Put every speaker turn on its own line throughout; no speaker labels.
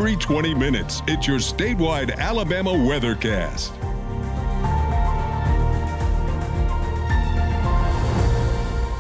every 20 minutes. It's your statewide Alabama weathercast.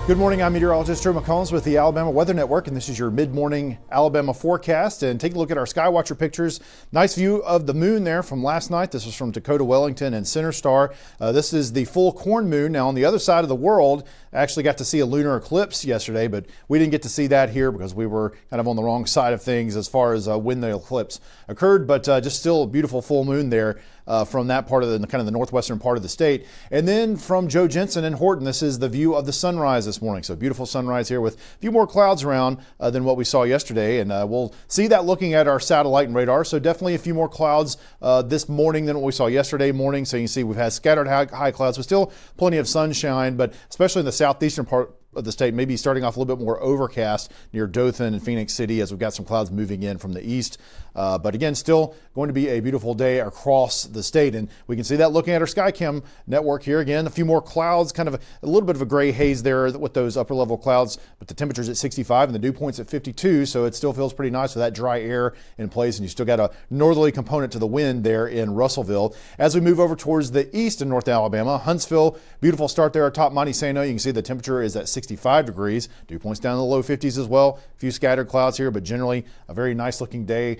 Good morning, I'm meteorologist Drew McCombs with the Alabama Weather Network, and this is your mid-morning Alabama forecast. And take a look at our Skywatcher pictures. Nice view of the moon there from last night. This was from Dakota Wellington and Center Star. This is the full corn moon. Now on the other side of the world, I actually got to see a lunar eclipse yesterday, but we didn't get to see that here because we were kind of on the wrong side of things as far as when the eclipse occurred, but just still a beautiful full moon there. From that part of the kind of the northwestern part of the state. And then from Joe Jensen and Horton, this is the view of the sunrise this morning. So beautiful sunrise here with a few more clouds around than what we saw yesterday. And we'll see that looking at our satellite and radar. So definitely a few more clouds this morning than what we saw yesterday morning. So you can see we've had scattered high clouds, but still plenty of sunshine, but especially in the southeastern part of the state, maybe starting off a little bit more overcast near Dothan and Phoenix City as we've got some clouds moving in from the east. But again, still going to be a beautiful day across the state. And we can see that looking at our SkyCam network here. Again, a few more clouds, kind of a little bit of a gray haze there with those upper level clouds, but the temperature's at 65 and the dew point's at 52. So it still feels pretty nice with that dry air in place. And you still got a northerly component to the wind there in Russellville. As we move over towards the east in North Alabama, Huntsville, beautiful start there atop Monte Sano. You can see the temperature is at 65 degrees. Dew points down in the low 50s as well. A few scattered clouds here, but generally a very nice looking day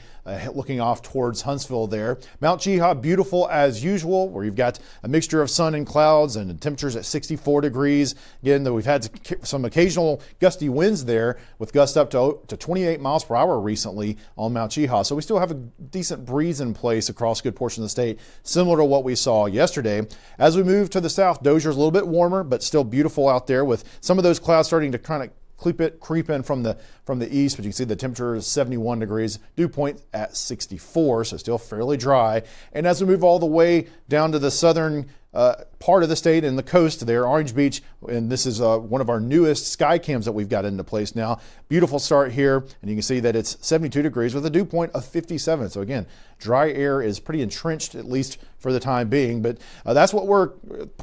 looking off towards Huntsville there. Mount Cheaha, beautiful as usual, where you've got a mixture of sun and clouds and temperatures at 64 degrees. Again, though we've had some occasional gusty winds there with gusts up to 28 miles per hour recently on Mount Cheaha. So we still have a decent breeze in place across a good portion of the state, similar to what we saw yesterday. As we move to the south, Dozier's a little bit warmer, but still beautiful out there with some of those clouds starting to kind of creep in from the east, but you can see the temperature is 71 degrees, dew point at 64, so still fairly dry. And as we move all the way down to the southern part of the state and the coast there, Orange Beach, and this is one of our newest sky cams that we've got into place now. Beautiful start here, and you can see that it's 72 degrees with a dew point of 57. So again, dry air is pretty entrenched, at least for the time being, but that's what we're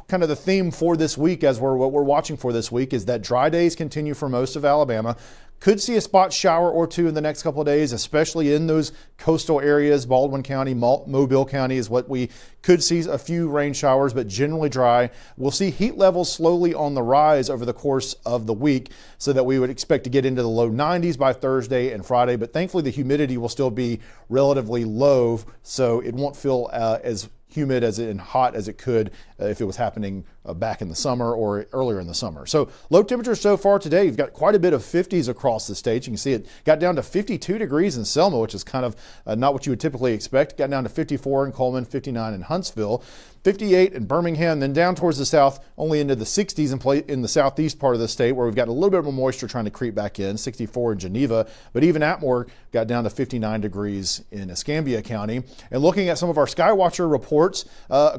kind of the theme for this week, as what we're watching for this week is that dry days continue for most of Alabama. Could see a spot shower or two in the next couple of days, especially in those coastal areas. Baldwin County, Mobile County is what we could see a few rain showers, but generally dry. We'll see heat levels slowly on the rise over the course of the week so that we would expect to get into the low 90s by Thursday and Friday, but thankfully the humidity will still be relatively low, so it won't feel as humid and hot as it could if it was happening back in the summer or earlier in the summer. So low temperatures so far today, you've got quite a bit of 50s across the state. You can see it got down to 52 degrees in Selma, which is kind of not what you would typically expect. Got down to 54 in Coleman, 59 in Huntsville, 58 in Birmingham, then down towards the south, only into the 60s in the southeast part of the state where we've got a little bit more moisture trying to creep back in, 64 in Geneva, but even Atmore got down to 59 degrees in Escambia County. And looking at some of our Skywatcher reports,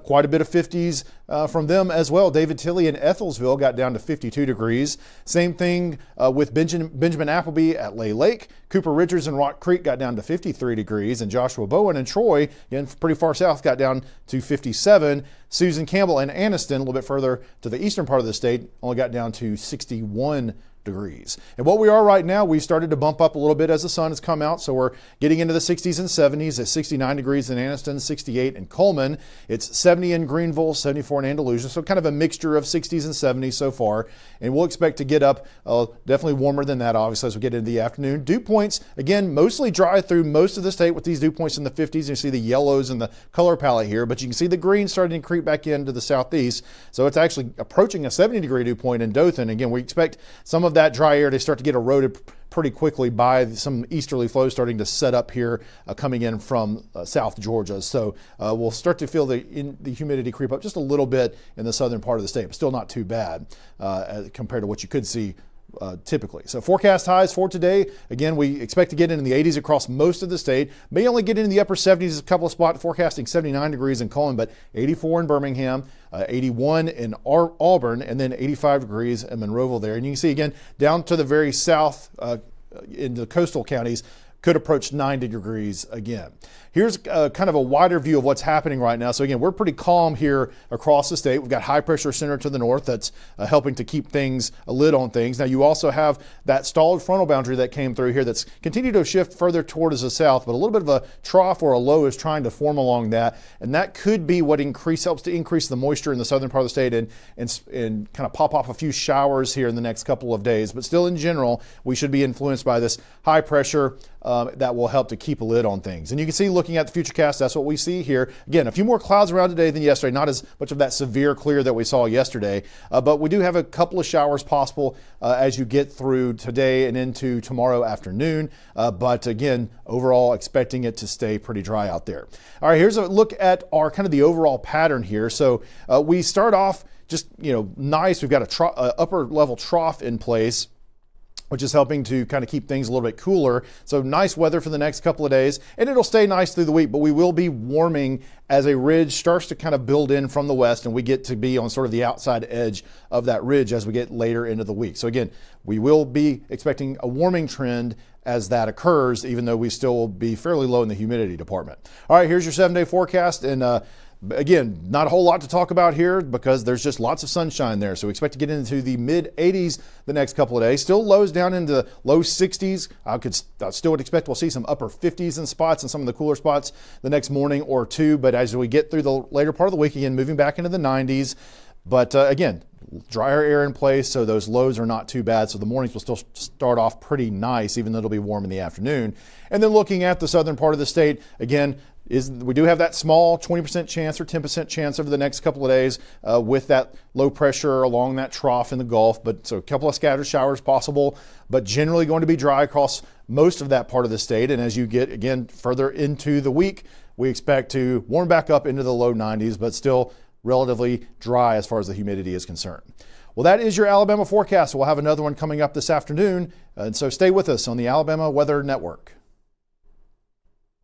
quite a bit of 50s from them as well. David Tilley in Ethelsville got down to 52 degrees. Same thing with Benjamin Appleby at Lay Lake. Cooper Richards and Rock Creek got down to 53 degrees, and Joshua Bowen and Troy, again pretty far south, got down to 57. Susan Campbell and Anniston, a little bit further to the eastern part of the state, only got down to 61 degrees. And what we are right now, we've started to bump up a little bit as the sun has come out. So we're getting into the 60s and 70s at 69 degrees in Anniston, 68 in Coleman. It's 70 in Greenville, 74 in Andalusia. So kind of a mixture of 60s and 70s so far. And we'll expect to get up definitely warmer than that, obviously, as we get into the afternoon. Dew points, again, mostly dry through most of the state with these dew points in the 50s. You see the yellows in the color palette here, but you can see the green starting to creep back into the southeast. So it's actually approaching a 70-degree dew point in Dothan. Again, we expect some of that dry air to start to get eroded pretty quickly by some easterly flows starting to set up here coming in from South Georgia. So we'll start to feel the humidity creep up just a little bit in the southern part of the state, but still not too bad compared to what you could see typically. So forecast highs for today, again, we expect to get into the 80s across most of the state. May only get into the upper 70s, a couple of spots forecasting 79 degrees in Coleman, but 84 in Birmingham, 81 in Auburn, and then 85 degrees in Monroeville there. And you can see again, down to the very south in the coastal counties, could approach 90 degrees again. here's kind of a wider view of what's happening right now. So again, we're pretty calm here across the state. We've got high pressure center to the north that's helping to keep a lid on things. Now you also have that stalled frontal boundary that came through here that's continued to shift further towards the south, but a little bit of a trough or a low is trying to form along that, and that could be what helps to increase the moisture in the southern part of the state and kind of pop off a few showers here in the next couple of days. But still, in general, we should be influenced by this high pressure that will help to keep a lid on things. And you can see, looking at the futurecast, that's what we see here. Again, a few more clouds around today than yesterday, not as much of that severe clear that we saw yesterday, but we do have a couple of showers possible as you get through today and into tomorrow afternoon. But again, overall expecting it to stay pretty dry out there. All right, here's a look at our kind of the overall pattern here. So we start off just, nice. We've got a upper level trough in place, which is helping to kind of keep things a little bit cooler. So nice weather for the next couple of days, and it'll stay nice through the week, but we will be warming as a ridge starts to kind of build in from the west, and we get to be on sort of the outside edge of that ridge as we get later into the week. So again, we will be expecting a warming trend as that occurs, even though we still will be fairly low in the humidity department. All right, here's your 7-day forecast, and again, not a whole lot to talk about here because there's just lots of sunshine there. So we expect to get into the mid 80s the next couple of days. Still lows down into low 60s. I still would expect we'll see some upper 50s in spots and some of the cooler spots the next morning or two. But as we get through the later part of the week, again, moving back into the 90s. But again, drier air in place, so those lows are not too bad. So the mornings will still start off pretty nice, even though it'll be warm in the afternoon. And then looking at the southern part of the state, again, we do have that small 20% chance or 10% chance over the next couple of days with that low pressure along that trough in the Gulf. But so a couple of scattered showers possible, but generally going to be dry across most of that part of the state. And as you get, again, further into the week, we expect to warm back up into the low 90s, but still relatively dry as far as the humidity is concerned. Well, that is your Alabama forecast. We'll have another one coming up this afternoon. And so stay with us on the Alabama Weather Network.